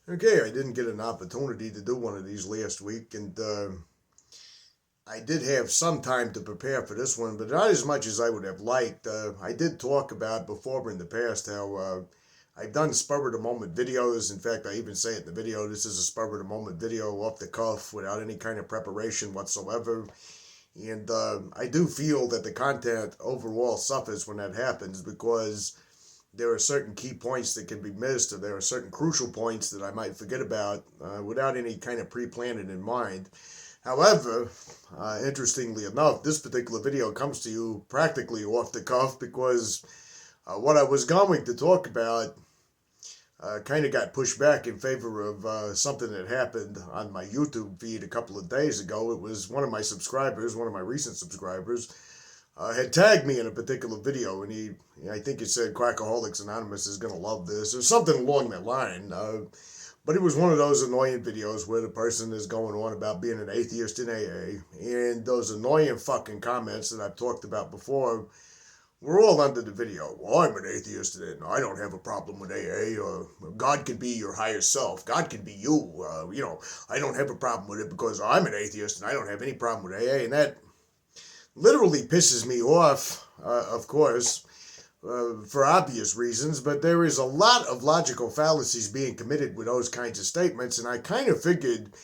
Okay, I didn't get an opportunity to do one of these last week, and I did have some time to prepare for this one, but not as much as I would have liked. I did talk about before in the past how I've done spur of the moment videos. In fact, I even say it in the video, this is a spur of the moment video off the cuff without any kind of preparation whatsoever. And I do feel that the content overall suffers when that happens because there are certain key points that can be missed, or there are certain crucial points that I might forget about without any kind of pre-planning in mind. However, interestingly enough, this particular video comes to you practically off the cuff because what I was going to talk about kind of got pushed back in favor of something that happened on my YouTube feed a couple of days ago. It was one of my subscribers, one of my recent subscribers, had tagged me in a particular video, and I think he said Quackaholics Anonymous is going to love this, or something along that line. But it was one of those annoying videos where the person is going on about being an atheist in AA, and those annoying fucking comments that I've talked about before were all under the video. Well, I'm an atheist and I don't have a problem with AA, or God can be your higher self. God can be you. I don't have a problem with it because I'm an atheist and I don't have any problem with AA, and that literally pisses me off, of course, for obvious reasons, but there is a lot of logical fallacies being committed with those kinds of statements, and I kind of figured,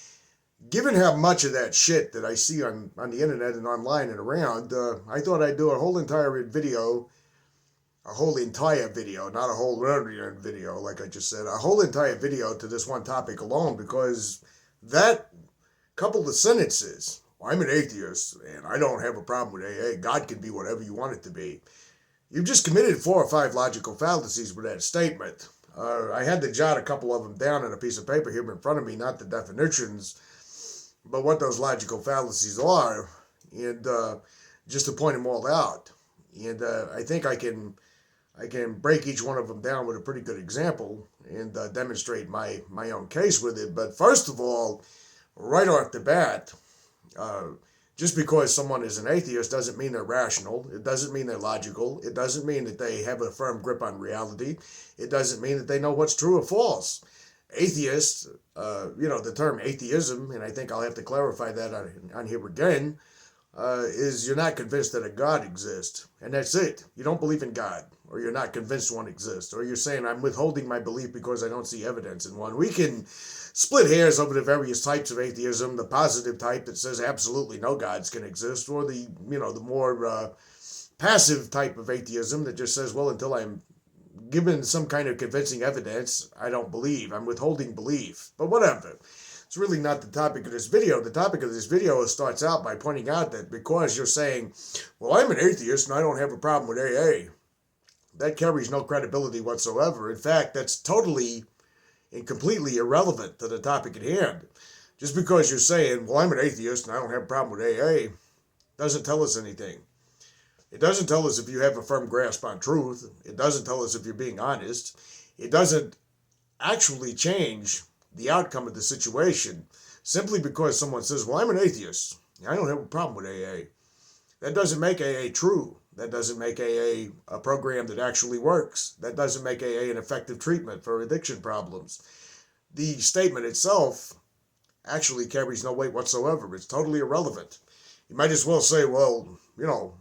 given how much of that shit that I see on the internet and online and around, I thought I'd do a whole entire video, not a whole video, like I just said, a whole entire video to this one topic alone, because that couple of sentences, I'm an atheist and I don't have a problem with AA. God can be whatever you want it to be. You've just committed 4 or 5 logical fallacies with that statement. I had to jot a couple of them down on a piece of paper here in front of me, not the definitions, but what those logical fallacies are, and just to point them all out. And I think I can break each one of them down with a pretty good example and demonstrate my own case with it. But first of all, right off the bat, just because someone is an atheist doesn't mean they're rational. It doesn't mean they're logical. It doesn't mean that they have a firm grip on reality. It doesn't mean that they know what's true or false. Atheists, the term atheism, and I think I'll have to clarify that on here again, is you're not convinced that a God exists. And that's it. You don't believe in God, or you're not convinced one exists, or you're saying I'm withholding my belief because I don't see evidence in one. We can split hairs over the various types of atheism, the positive type that says absolutely no gods can exist, or the more passive type of atheism that just says, well, until I'm given some kind of convincing evidence, I don't believe. I'm withholding belief. But whatever. It's really not the topic of this video. The topic of this video starts out by pointing out that because you're saying, well, I'm an atheist and I don't have a problem with AA, that carries no credibility whatsoever. In fact, that's totally and completely irrelevant to the topic at hand. Just because you're saying, well, I'm an atheist and I don't have a problem with AA, doesn't tell us anything. It doesn't tell us if you have a firm grasp on truth. It doesn't tell us if you're being honest. It doesn't actually change the outcome of the situation simply because someone says, well, I'm an atheist. I don't have a problem with AA. That doesn't make AA true. That doesn't make AA a program that actually works. That doesn't make AA an effective treatment for addiction problems. The statement itself actually carries no weight whatsoever. It's totally irrelevant. You might as well say, well,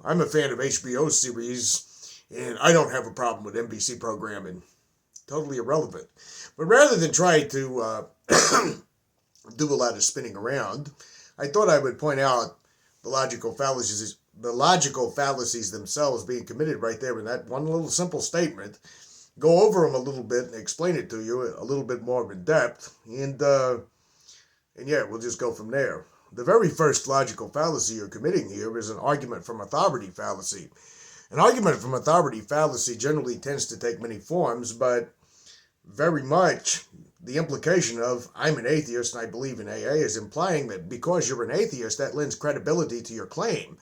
I'm a fan of HBO series and I don't have a problem with NBC programming. Totally irrelevant. But rather than try to do a lot of spinning around, I thought I would point out the logical fallacies themselves being committed right there in that one little simple statement, go over them a little bit and explain it to you a little bit more in depth, and yeah, we'll just go from there. The very first logical fallacy you're committing here is an argument from authority fallacy. An argument from authority fallacy generally tends to take many forms, but very much the implication of I'm an atheist and I believe in AA is implying that because you're an atheist, that lends credibility to your claim.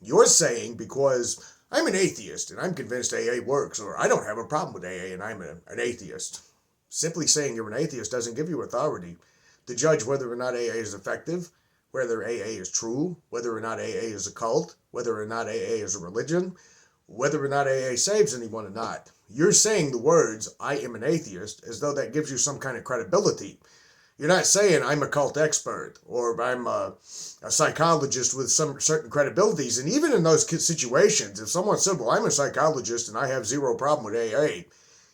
You're saying because I'm an atheist and I'm convinced AA works, or I don't have a problem with AA and I'm an atheist. Simply saying you're an atheist doesn't give you authority to judge whether or not AA is effective, whether AA is true, whether or not AA is a cult, whether or not AA is a religion, whether or not AA saves anyone or not. you're saying the words, I am an atheist, as though that gives you some kind of credibility. You're not saying I'm a cult expert or I'm a psychologist with some certain credibilities. And even in those situations, if someone said, well, I'm a psychologist and I have zero problem with AA,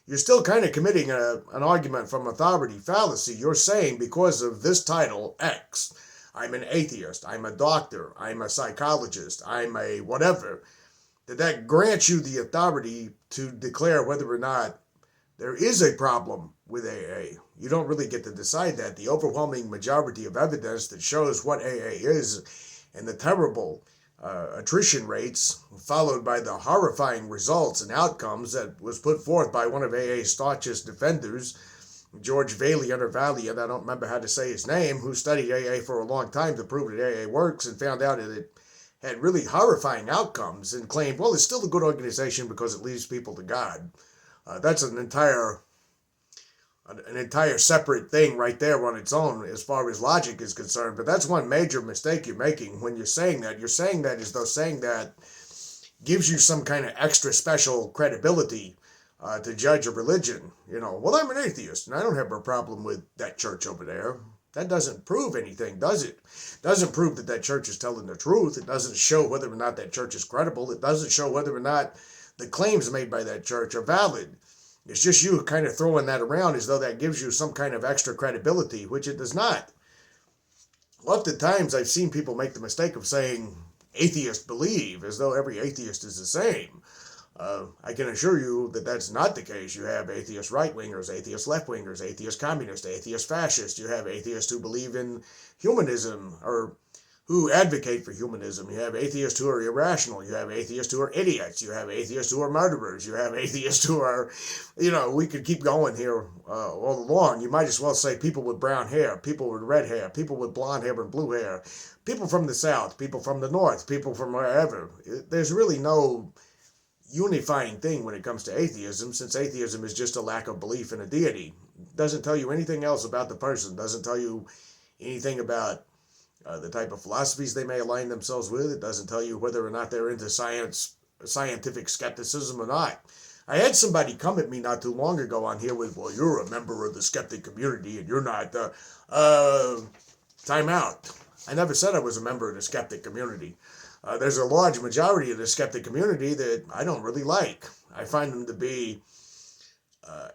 you're still kind of committing an argument from authority fallacy. You're saying because of this title, X, I'm an atheist, I'm a doctor, I'm a psychologist, I'm a whatever, that grants you the authority to declare whether or not there is a problem with AA. You don't really get to decide that. The overwhelming majority of evidence that shows what AA is and the terrible attrition rates, followed by the horrifying results and outcomes that was put forth by one of AA's staunchest defenders, George Valiant, I don't remember how to say his name, who studied AA for a long time to prove that AA works and found out that it had really horrifying outcomes and claimed, well, it's still a good organization because it leads people to God. That's an entire separate thing right there on its own as far as logic is concerned. But that's one major mistake you're making when you're saying that. You're saying that as though saying that gives you some kind of extra special credibility to judge a religion. You know, well, I'm an atheist and I don't have a problem with that church over there. That doesn't prove anything, does it? Doesn't prove that that church is telling the truth. It doesn't show whether or not that church is credible. It doesn't show whether or not the claims made by that church are valid. It's just you kind of throwing that around as though that gives you some kind of extra credibility, which it does not. Oftentimes I've seen people make the mistake of saying atheists believe, as though every atheist is the same. I can assure you that that's not the case. You have atheist right-wingers, atheist left-wingers, atheist communists, atheist fascists. You have atheists who believe in humanism or who advocate for humanism. You have atheists who are irrational. You have atheists who are idiots. You have atheists who are murderers. You have atheists who are, we could keep going here all along. You might as well say people with brown hair, people with red hair, people with blonde hair and blue hair, people from the South, people from the North, people from wherever. There's really no unifying thing when it comes to atheism, since atheism is just a lack of belief in a deity. It doesn't tell you anything else about the person. It doesn't tell you anything about the type of philosophies they may align themselves with. It doesn't tell you whether or not they're into scientific skepticism or not. I had somebody come at me not too long ago on here with, well, you're a member of the skeptic community and you're not. Time out. I never said I was a member of the skeptic community. There's a large majority of the skeptic community that I don't really like. I find them to be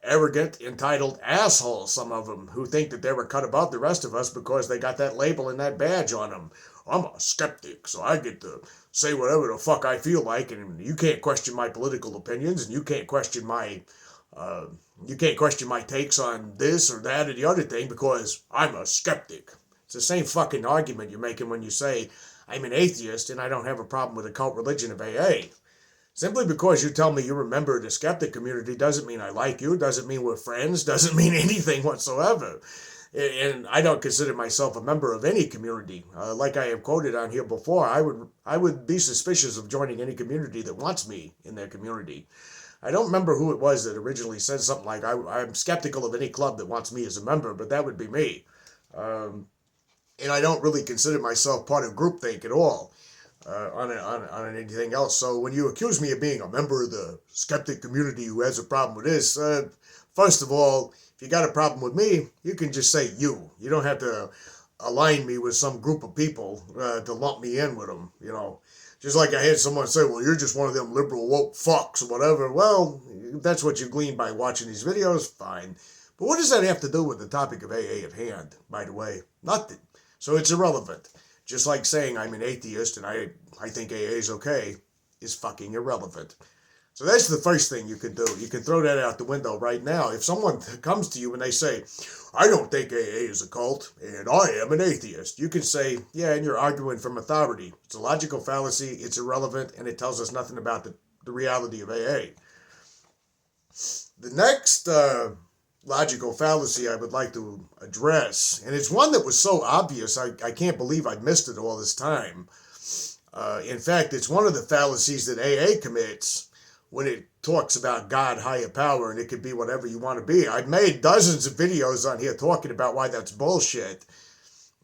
arrogant, entitled assholes, some of them, who think that they were cut above the rest of us because they got that label and that badge on them. I'm a skeptic, so I get to say whatever the fuck I feel like, and you can't question my political opinions, and you can't question my takes on this or that or the other thing because I'm a skeptic. It's the same fucking argument you're making when you say, I'm an atheist and I don't have a problem with the cult religion of AA. Simply because you tell me you're a member of the skeptic community doesn't mean I like you, doesn't mean we're friends, doesn't mean anything whatsoever. And I don't consider myself a member of any community. Like I have quoted on here before, I would be suspicious of joining any community that wants me in their community. I don't remember who it was that originally said something like, I'm skeptical of any club that wants me as a member, but that would be me. And I don't really consider myself part of groupthink at all. On anything else. So when you accuse me of being a member of the skeptic community who has a problem with this, first of all, if you got a problem with me, you can just say you. You don't have to align me with some group of people to lump me in with them, Just like I had someone say, well, you're just one of them liberal woke fucks or whatever. Well, if that's what you glean by watching these videos, fine. But what does that have to do with the topic of AA at hand, by the way? Nothing. So it's irrelevant. Just like saying I'm an atheist and I think AA is okay is fucking irrelevant. So that's the first thing you can do. You can throw that out the window right now. If someone comes to you and they say, I don't think AA is a cult and I am an atheist, you can say, yeah, and you're arguing from authority. It's a logical fallacy, it's irrelevant, and it tells us nothing about the reality of AA. The next logical fallacy I would like to address, and it's one that was so obvious I can't believe I missed it all this time. In fact, it's one of the fallacies that AA commits when it talks about God, higher power, and it could be whatever you want to be. I've made dozens of videos on here talking about why that's bullshit,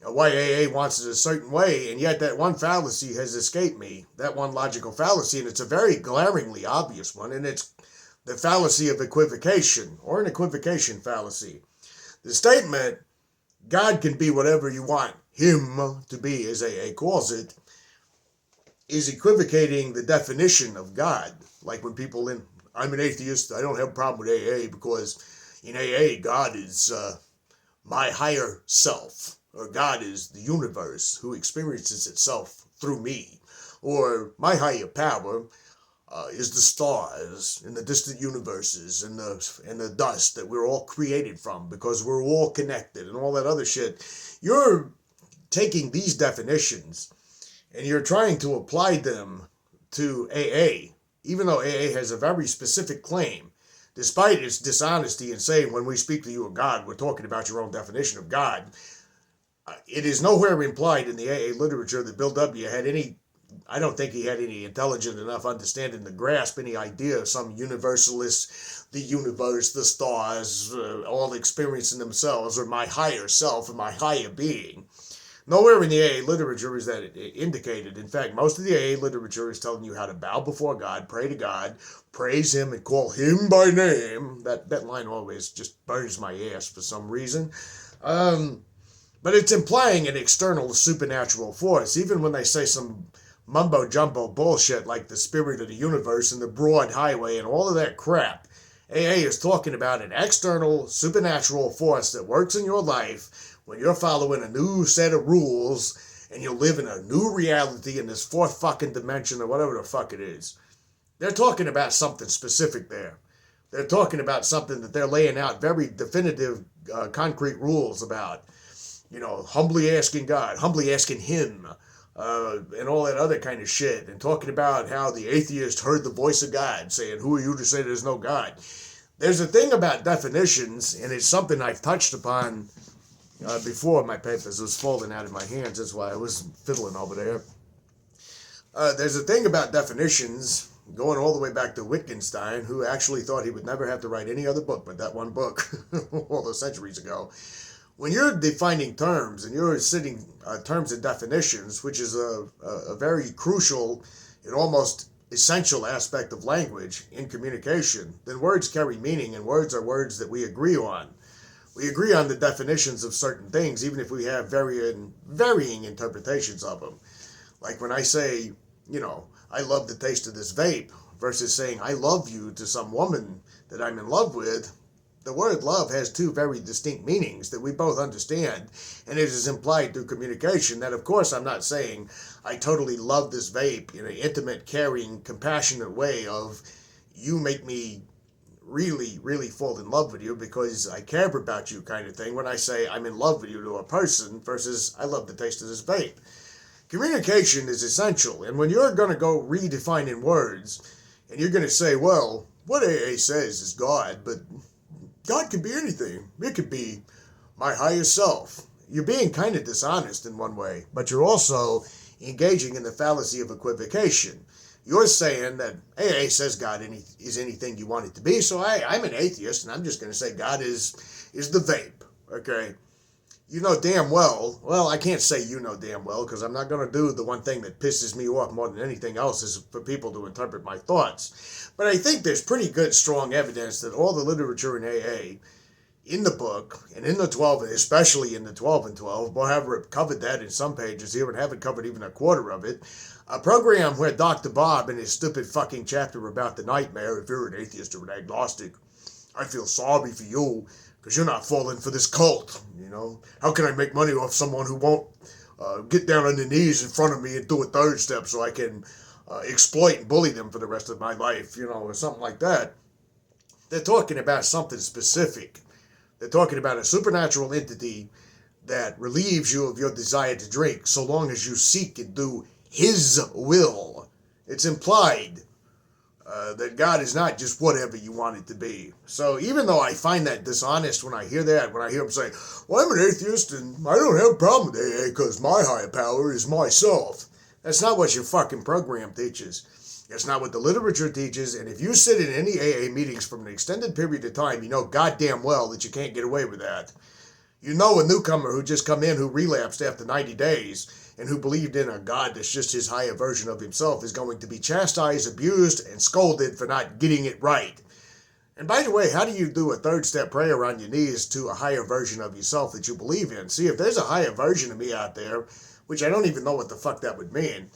why AA wants it a certain way, and yet that one fallacy has escaped me, that one logical fallacy, and it's a very glaringly obvious one, and it's the fallacy of equivocation, or an equivocation fallacy. The statement, God can be whatever you want him to be, as AA calls it, is equivocating the definition of God. Like when people I'm an atheist, I don't have a problem with AA because in AA, God is my higher self, or God is the universe who experiences itself through me, or my higher power is the stars in the distant universes and the dust that we're all created from because we're all connected and all that other shit. You're taking these definitions and you're trying to apply them to AA, even though AA has a very specific claim. Despite its dishonesty in saying when we speak to you of God, we're talking about your own definition of God, it is nowhere implied in the AA literature that Bill W. had any, I don't think he had any intelligent enough understanding to grasp any idea of some universalist, the universe, the stars, all experiencing themselves, or my higher self, or my higher being. Nowhere in the AA literature is that indicated. In fact, most of the AA literature is telling you how to bow before God, pray to God, praise Him, and call Him by name. That line always just burns my ass for some reason. But it's implying an external supernatural force, even when they say some mumbo-jumbo bullshit like the spirit of the universe and the broad highway and all of that crap. AA is talking about an external supernatural force that works in your life when you're following a new set of rules and you live in a new reality in this fourth fucking dimension or whatever the fuck it is. They're talking about something specific there. They're talking about something that they're laying out very definitive, concrete rules about. You know, humbly asking God, humbly asking Him, and all that other kind of shit. And talking about how the atheist heard the voice of God saying, who are you to say there's no God? There's a thing about definitions, and it's something I've touched upon before. My papers was falling out of my hands. That's why I was fiddling over there. There's a thing about definitions going all the way back to Wittgenstein, who actually thought he would never have to write any other book but that one book all those centuries ago. When you're defining terms and you're setting terms and definitions, which is a very crucial and almost essential aspect of language in communication, then words carry meaning, and words are words that we agree on. We agree on the definitions of certain things, even if we have varying interpretations of them. Like when I say, you know, I love the taste of this vape, versus saying I love you to some woman that I'm in love with, the word love has two very distinct meanings that we both understand, and it is implied through communication that, of course, I'm not saying I totally love this vape in an intimate, caring, compassionate way of you make me really, really fall in love with you because I care about you kind of thing when I say I'm in love with you to a person versus I love the taste of this vape. Communication is essential, and when you're going to go redefining words and you're going to say, well, what AA says is God, but God could be anything. It could be my higher self. You're being kind of dishonest in one way, but you're also engaging in the fallacy of equivocation. You're saying that AA says God is anything you want it to be, so I'm an atheist, and I'm just going to say God is the vape, okay? You know damn well, I can't say you know damn well, because I'm not going to do the one thing that pisses me off more than anything else is for people to interpret my thoughts. But I think there's pretty good, strong evidence that all the literature in AA, in the book, and in the 12, and especially in the 12 and 12, we'll have covered that in some pages here and haven't covered even a quarter of it. A program where Dr. Bob in his stupid fucking chapter about the nightmare, if you're an atheist or an agnostic, I feel sorry for you, because you're not falling for this cult, you know? How can I make money off someone who won't get down on their knees in front of me and do a third step so I can exploit and bully them for the rest of my life, you know, or something like that? They're talking about something specific. They're talking about a supernatural entity that relieves you of your desire to drink so long as you seek and do His will. It's implied that God is not just whatever you want it to be. So even though I find that dishonest when I hear that, when I hear him say, well, I'm an atheist and I don't have a problem with AA because my higher power is myself. That's not what your fucking program teaches. That's not what the literature teaches. And if you sit in any AA meetings for an extended period of time, you know goddamn well that you can't get away with that. You know a newcomer who just come in who relapsed after 90 days and who believed in a God that's just his higher version of himself is going to be chastised, abused, and scolded for not getting it right. And by the way, how do you do a third step prayer on your knees to a higher version of yourself that you believe in? See, if there's a higher version of me out there, which I don't even know what the fuck that would mean,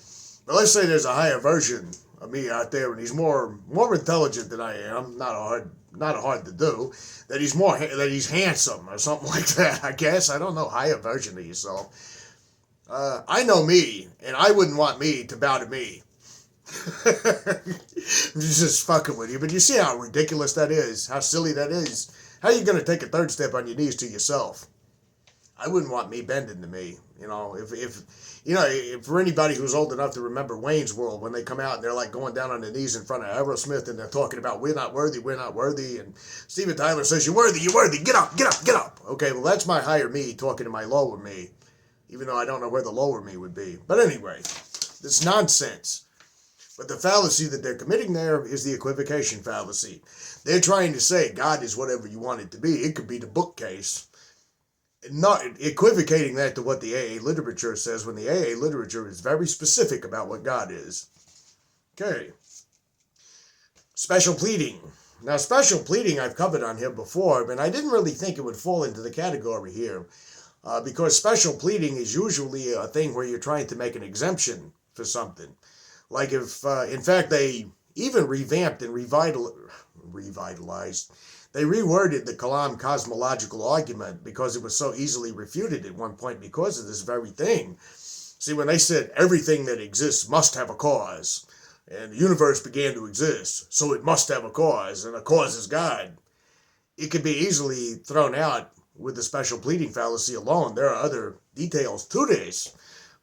but let's say there's a higher version of me out there and he's more intelligent than I am, not hard to do, that he's handsome or something like that, I guess. I don't know, higher version of yourself. I know me, and I wouldn't want me to bow to me. I'm just fucking with you, but you see how ridiculous that is, how silly that is. How are you going to take a third step on your knees to yourself? I wouldn't want me bending to me. If for anybody who's old enough to remember Wayne's World, when they come out and they're like going down on their knees in front of Aerosmith and they're talking about we're not worthy, and Steven Tyler says you're worthy, get up. Okay, well that's my higher me talking to my lower me, even though I don't know where the lower me would be. But anyway, it's nonsense. But the fallacy that they're committing there is the equivocation fallacy. They're trying to say God is whatever you want it to be. It could be the bookcase. Not equivocating that to what the AA literature says, when the AA literature is very specific about what God is. Okay. Special pleading. Now, special pleading I've covered on here before, but I didn't really think it would fall into the category here, because special pleading is usually a thing where you're trying to make an exemption for something. Like if, in fact, they even revamped and revitalized, they reworded the Kalam cosmological argument because it was so easily refuted at one point because of this very thing. See, when they said everything that exists must have a cause, and the universe began to exist, so it must have a cause, and a cause is God, it could be easily thrown out with the special pleading fallacy alone. There are other details to this,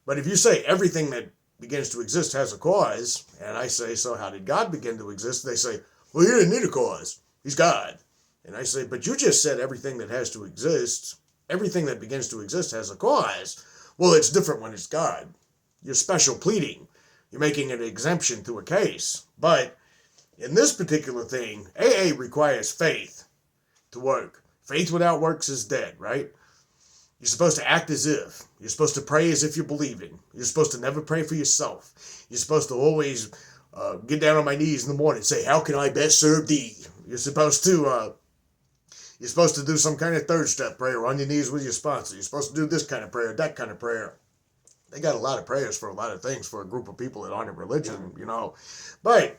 but if you say everything that begins to exist has a cause, and I say, so how did God begin to exist? They say, well, he didn't need a cause. He's God. And I say, but you just said everything that has to exist, everything that begins to exist has a cause. Well, it's different when it's God. You're special pleading. You're making an exemption to a case. But in this particular thing, AA requires faith to work. Faith without works is dead, right? You're supposed to act as if. You're supposed to pray as if you're believing. You're supposed to never pray for yourself. You're supposed to always get down on my knees in the morning and say, how can I best serve thee? You're supposed to do some kind of third step prayer on your knees with your sponsor. You're supposed to do this kind of prayer, that kind of prayer. They got a lot of prayers for a lot of things for a group of people that aren't in religion, But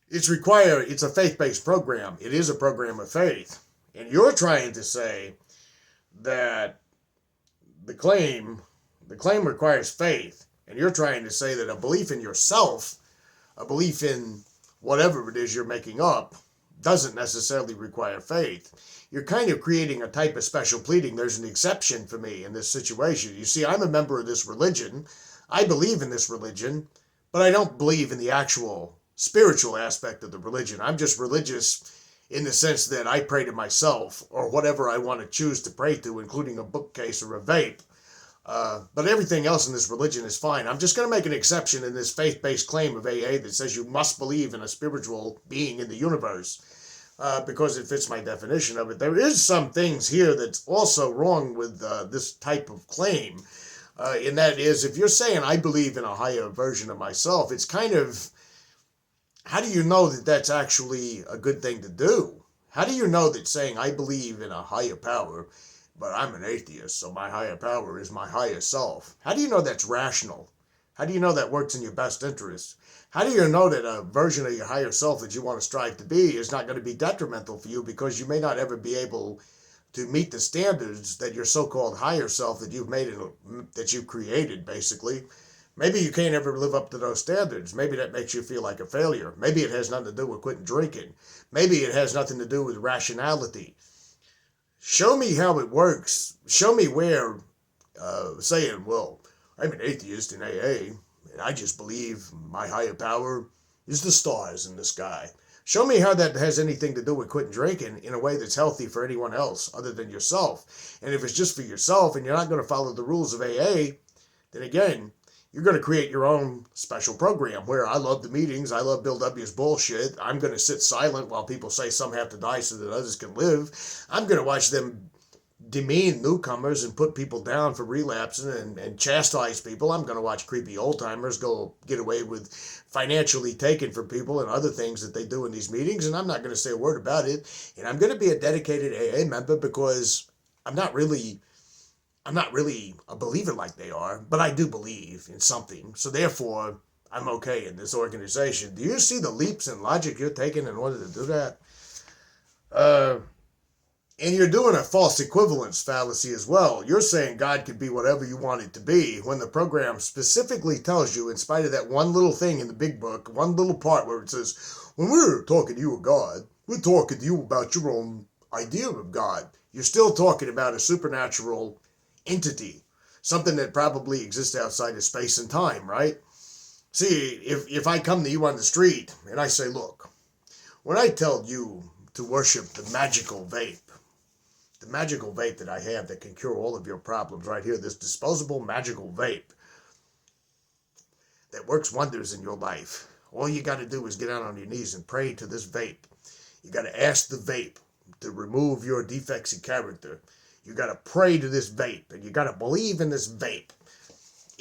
it's a faith-based program. It is a program of faith. And you're trying to say that the claim requires faith, and you're trying to say that a belief in yourself, a belief in whatever it is you're making up, doesn't necessarily require faith. You're kind of creating a type of special pleading. There's an exception for me in this situation. You see, I'm a member of this religion. I believe in this religion, but I don't believe in the actual spiritual aspect of the religion. I'm just religious in the sense that I pray to myself or whatever I want to choose to pray to, including a bookcase or a vape. But everything else in this religion is fine. I'm just going to make an exception in this faith-based claim of AA that says you must believe in a spiritual being in the universe, because it fits my definition of it. There is some things here that's also wrong with this type of claim, and that is, if you're saying I believe in a higher version of myself, it's kind of, how do you know that that's actually a good thing to do? How do you know that saying I believe in a higher power, but I'm an atheist, so my higher power is my higher self? How do you know that's rational? How do you know that works in your best interest? How do you know that a version of your higher self that you want to strive to be is not going to be detrimental for you, because you may not ever be able to meet the standards that your so-called higher self that you've created, basically. Maybe you can't ever live up to those standards. Maybe that makes you feel like a failure. Maybe it has nothing to do with quitting drinking. Maybe it has nothing to do with rationality. Show me how it works. Show me where saying, well, I'm an atheist in AA, and I just believe my higher power is the stars in the sky. Show me how that has anything to do with quitting drinking in a way that's healthy for anyone else other than yourself. And if it's just for yourself and you're not going to follow the rules of AA, then again, you're going to create your own special program where I love the meetings. I love Bill W.'s bullshit. I'm going to sit silent while people say some have to die so that others can live. I'm going to watch them demean newcomers and put people down for relapsing and chastise people. I'm going to watch creepy old timers go get away with financially taken from people and other things that they do in these meetings, and I'm not going to say a word about it. And I'm going to be a dedicated AA member because I'm not really a believer like they are, but I do believe in something. So therefore, I'm okay in this organization. Do you see the leaps in logic you're taking in order to do that? And you're doing a false equivalence fallacy as well. You're saying God could be whatever you want it to be when the program specifically tells you, in spite of that one little thing in the big book, one little part where it says, when we're talking to you of God, we're talking to you about your own idea of God. You're still talking about a supernatural entity, something that probably exists outside of space and time, right? See, if I come to you on the street and I say, look, when I tell you to worship the magical vape that I have that can cure all of your problems right here, this disposable magical vape that works wonders in your life. All you got to do is get down on your knees and pray to this vape. You got to ask the vape to remove your defects in character. You got to pray to this vape, and you got to believe in this vape.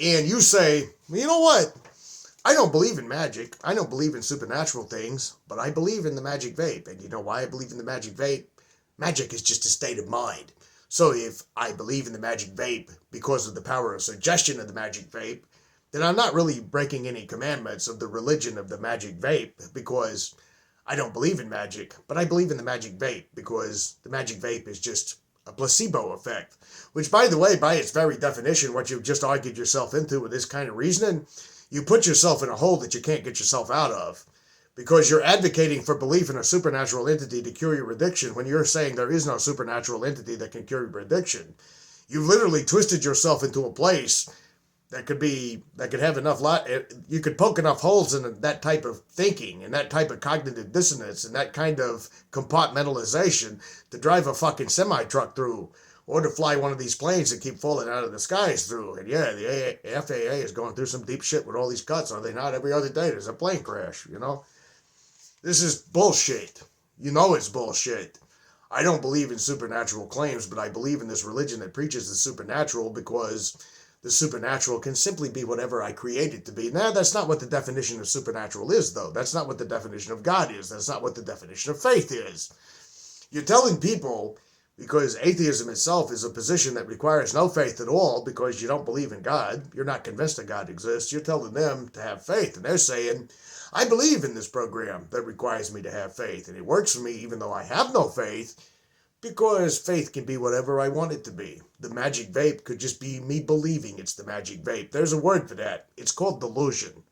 And you say, well, you know what? I don't believe in magic. I don't believe in supernatural things, but I believe in the magic vape. And you know why I believe in the magic vape? Magic is just a state of mind. So if I believe in the magic vape because of the power of suggestion of the magic vape, then I'm not really breaking any commandments of the religion of the magic vape because I don't believe in magic, but I believe in the magic vape because the magic vape is just a placebo effect, which, by the way, by its very definition, what you've just argued yourself into with this kind of reasoning, you put yourself in a hole that you can't get yourself out of. Because you're advocating for belief in a supernatural entity to cure your addiction when you're saying there is no supernatural entity that can cure your addiction. You've literally twisted yourself into a place that could have enough you could poke enough holes in that type of thinking and that type of cognitive dissonance and that kind of compartmentalization to drive a fucking semi-truck through or to fly one of these planes that keep falling out of the skies through. And yeah, the FAA is going through some deep shit with all these cuts, are they not? Every other day there's a plane crash, you know? This is bullshit. You know it's bullshit. I don't believe in supernatural claims, but I believe in this religion that preaches the supernatural because the supernatural can simply be whatever I create it to be. Now, that's not what the definition of supernatural is, though. That's not what the definition of God is. That's not what the definition of faith is. You're telling people, because atheism itself is a position that requires no faith at all because you don't believe in God, you're not convinced that God exists, you're telling them to have faith. And they're saying, I believe in this program that requires me to have faith, and it works for me even though I have no faith, because faith can be whatever I want it to be. The magic vape could just be me believing it's the magic vape. There's a word for that. It's called delusion.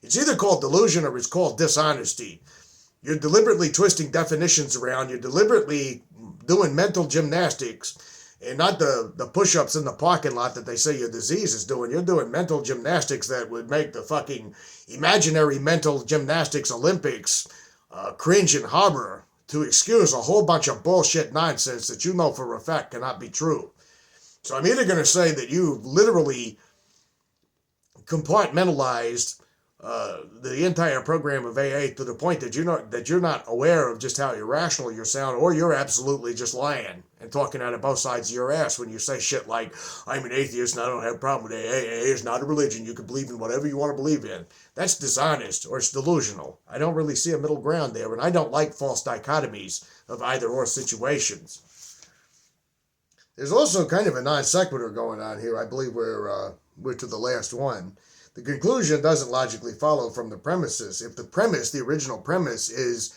It's either called delusion or it's called dishonesty. You're deliberately twisting definitions around. You're deliberately doing mental gymnastics, and not the push-ups in the parking lot that they say your disease is doing. You're doing mental gymnastics that would make the fucking imaginary mental gymnastics Olympics cringe and horror to excuse a whole bunch of bullshit nonsense that you know for a fact cannot be true. So I'm either going to say that you literally compartmentalized the entire program of AA to the point that you're not aware of just how irrational you sound, or you're absolutely just lying and talking out of both sides of your ass when you say shit like, I'm an atheist and I don't have a problem with AA. AA is not a religion. You can believe in whatever you want to believe in. That's dishonest or it's delusional. I don't really see a middle ground there, and I don't like false dichotomies of either or situations. There's also kind of a non sequitur going on here. I believe we're to the last one. The conclusion doesn't logically follow from the premises. If the premise, the original premise, is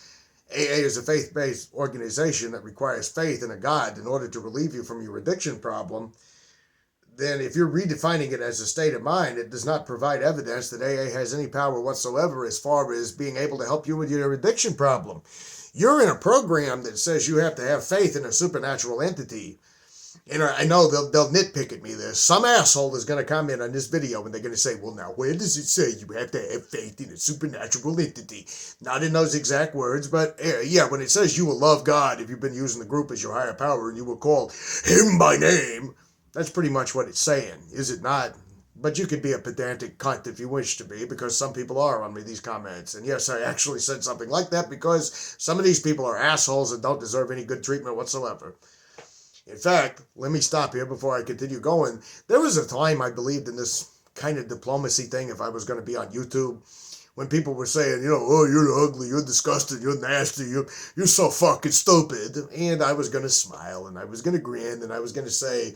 AA is a faith-based organization that requires faith in a God in order to relieve you from your addiction problem, then if you're redefining it as a state of mind, it does not provide evidence that AA has any power whatsoever as far as being able to help you with your addiction problem. You're in a program that says you have to have faith in a supernatural entity. And I know they'll nitpick at me this. Some asshole is going to comment on this video and they're going to say, well, now, where does it say you have to have faith in a supernatural entity? Not in those exact words, but yeah, when it says you will love God if you've been using the group as your higher power and you will call him by name, that's pretty much what it's saying, is it not? But you could be a pedantic cunt if you wish to be, because some people are on me these comments. And yes, I actually said something like that because some of these people are assholes and don't deserve any good treatment whatsoever. In fact, let me stop here before I continue going. There was a time I believed in this kind of diplomacy thing if I was going to be on YouTube. When people were saying, oh, you're ugly, you're disgusting, you're nasty, you're so fucking stupid. And I was going to smile, and I was going to grin, and I was going to say,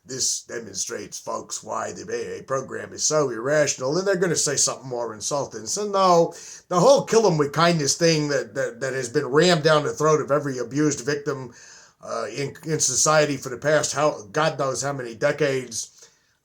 this demonstrates, folks, why the AA program is so irrational. And they're going to say something more insulting. So no, the whole kill them with kindness thing that has been rammed down the throat of every abused victim in society for the past, God knows how many decades,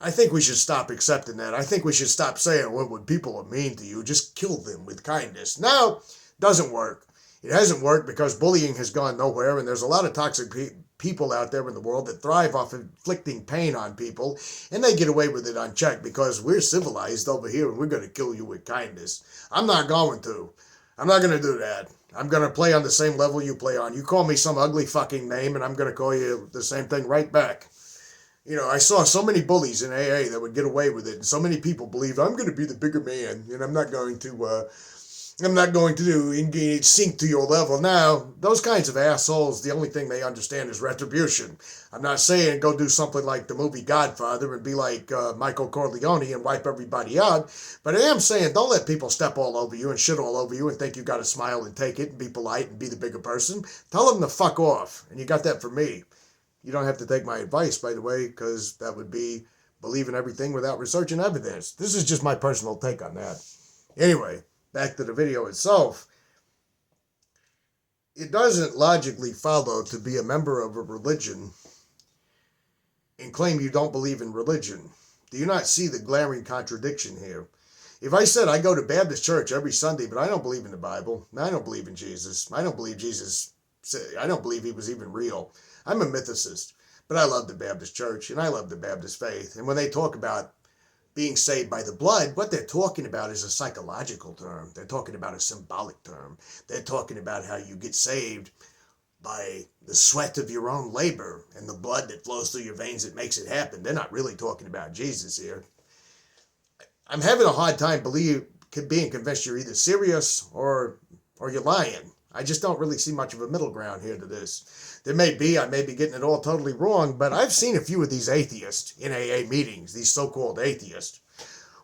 I think we should stop accepting that. I think we should stop saying, well, when people are mean to you, just kill them with kindness. No, doesn't work. It hasn't worked because bullying has gone nowhere, and there's a lot of toxic people out there in the world that thrive off inflicting pain on people, and they get away with it unchecked because we're civilized over here, and we're going to kill you with kindness. I'm not going to. I'm not going to do that. I'm going to play on the same level you play on. You call me some ugly fucking name, and I'm going to call you the same thing right back. I saw so many bullies in AA that would get away with it, and so many people believe I'm going to be the bigger man, and I'm not going to sink to your level. Now, those kinds of assholes, the only thing they understand is retribution. I'm not saying go do something like the movie Godfather and be like Michael Corleone and wipe everybody out, but I am saying don't let people step all over you and shit all over you and think you got to smile and take it and be polite and be the bigger person. Tell them to fuck off, and you got that from me. You don't have to take my advice, by the way, because that would be believing everything without research and evidence. This is just my personal take on that. Anyway, back to the video itself. It doesn't logically follow to be a member of a religion and claim you don't believe in religion. Do you not see the glaring contradiction here? If I said I go to Baptist church every Sunday, but I don't believe in the Bible, I don't believe in Jesus, I don't believe he was even real. I'm a mythicist, but I love the Baptist church and I love the Baptist faith. And when they talk about being saved by the blood, what they're talking about is a psychological term. They're talking about a symbolic term. They're talking about how you get saved by the sweat of your own labor and the blood that flows through your veins that makes it happen. They're not really talking about Jesus here. I'm having a hard time being convinced you're either serious or you're lying. I just don't really see much of a middle ground here to this. I may be getting it all totally wrong, but I've seen a few of these atheists in AA meetings, these so-called atheists.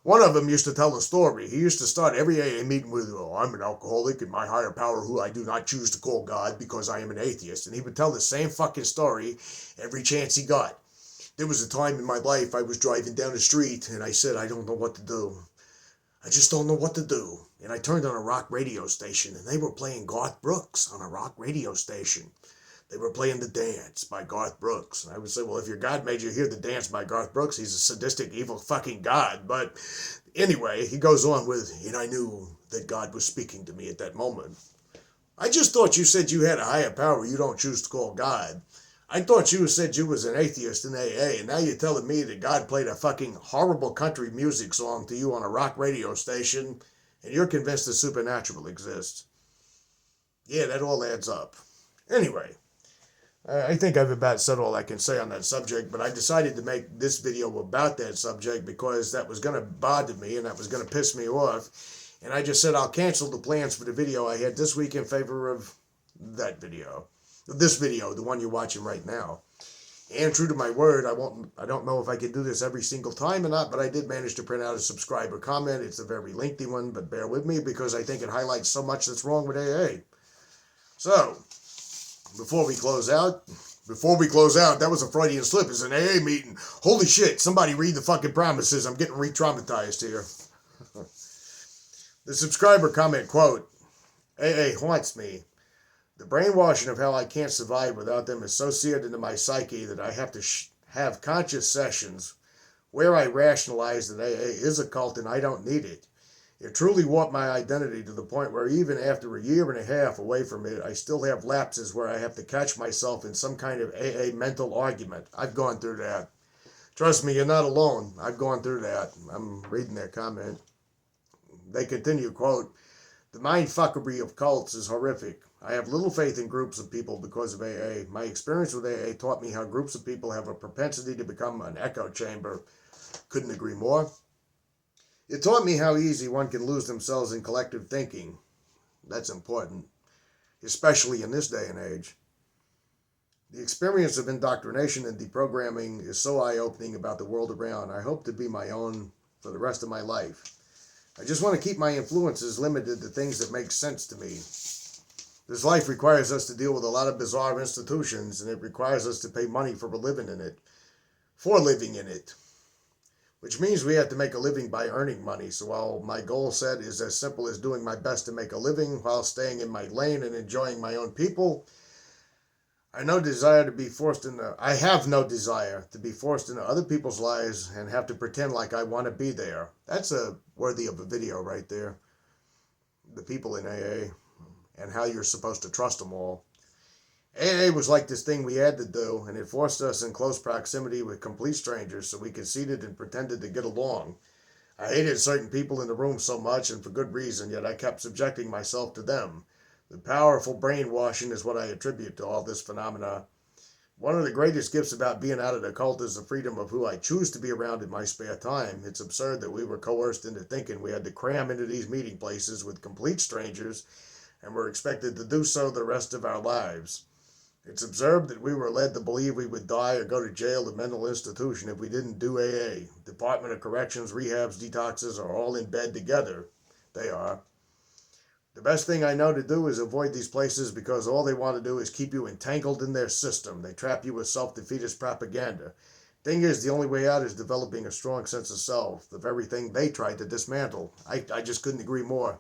One of them used to tell a story. He used to start every AA meeting with, I'm an alcoholic and my higher power who I do not choose to call God because I am an atheist. And he would tell the same fucking story every chance he got. There was a time in my life I was driving down the street and I said, I don't know what to do. I just don't know what to do. And I turned on a rock radio station, and they were playing Garth Brooks on a rock radio station. They were playing The Dance by Garth Brooks. And I would say, well, if your God made you hear The Dance by Garth Brooks, he's a sadistic, evil fucking God. But anyway, he goes on with, and I knew that God was speaking to me at that moment. I just thought you said you had a higher power you don't choose to call God. I thought you said you was an atheist in AA, and now you're telling me that God played a fucking horrible country music song to you on a rock radio station, and you're convinced the supernatural exists. Yeah, that all adds up. Anyway, I think I've about said all I can say on that subject, but I decided to make this video about that subject because that was going to bother me and that was going to piss me off. And I just said I'll cancel the plans for the video I had this week in favor of that video. This video, the one you're watching right now. And true to my word, I don't know if I can do this every single time or not, but I did manage to print out a subscriber comment. It's a very lengthy one, but bear with me because I think it highlights so much that's wrong with AA. So, before we close out, that was a Freudian slip. It's an AA meeting. Holy shit, somebody read the fucking promises. I'm getting re-traumatized here. The subscriber comment, quote, AA haunts me. The brainwashing of how I can't survive without them is so seared into my psyche that I have to have conscious sessions where I rationalize that AA is a cult and I don't need it. It truly warped my identity to the point where even after a year and a half away from it, I still have lapses where I have to catch myself in some kind of AA mental argument. I've gone through that. Trust me, you're not alone. I've gone through that. I'm reading their comment. They continue, quote, the mindfuckery of cults is horrific. I have little faith in groups of people because of AA. My experience with AA taught me how groups of people have a propensity to become an echo chamber. Couldn't agree more. It taught me how easy one can lose themselves in collective thinking. That's important, especially in this day and age. The experience of indoctrination and deprogramming is so eye-opening about the world around. I hope to be my own for the rest of my life. I just want to keep my influences limited to things that make sense to me. This life requires us to deal with a lot of bizarre institutions, and it requires us to pay money for living in it, which means we have to make a living by earning money. So while my goal set is as simple as doing my best to make a living while staying in my lane and enjoying my own people, I have no desire to be forced into other people's lives and have to pretend like I want to be there. That's worthy of a video right there. The people in AA and how you're supposed to trust them all. AA was like this thing we had to do, and it forced us in close proximity with complete strangers so we conceded and pretended to get along. I hated certain people in the room so much, and for good reason, yet I kept subjecting myself to them. The powerful brainwashing is what I attribute to all this phenomena. One of the greatest gifts about being out of the cult is the freedom of who I choose to be around in my spare time. It's absurd that we were coerced into thinking we had to cram into these meeting places with complete strangers and were expected to do so the rest of our lives. It's absurd that we were led to believe we would die or go to jail or mental institution if we didn't do AA. Department of Corrections, rehabs, detoxes are all in bed together. They are. The best thing I know to do is avoid these places because all they want to do is keep you entangled in their system. They trap you with self-defeatist propaganda. Thing is, the only way out is developing a strong sense of self, the very thing they tried to dismantle. I just couldn't agree more.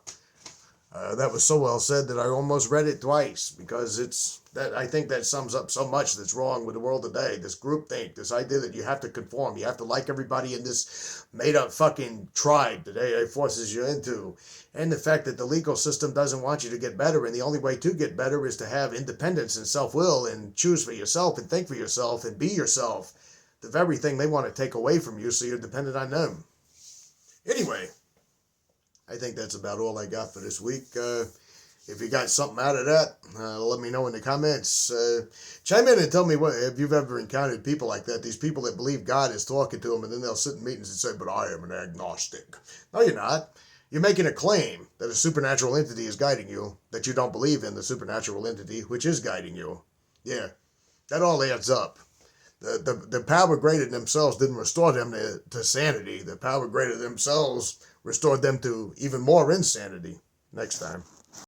That was so well said that I almost read it twice because I think that sums up so much that's wrong with the world today. This groupthink, this idea that you have to conform, you have to like everybody in this made-up fucking tribe that AA forces you into, and the fact that the legal system doesn't want you to get better, and the only way to get better is to have independence and self-will and choose for yourself and think for yourself and be yourself. The very thing they want to take away from you so you're dependent on them. Anyway, I think that's about all I got for this week. If you got something out of that, let me know in the comments. Chime in and tell me if you've ever encountered people like that, these people that believe God is talking to them, and then they'll sit in meetings and say, but I am an agnostic. No, you're not. You're making a claim that a supernatural entity is guiding you, that you don't believe in the supernatural entity which is guiding you. Yeah, that all adds up. The power greater than themselves didn't restore them to sanity. The power greater than themselves restored them to even more insanity. Next time.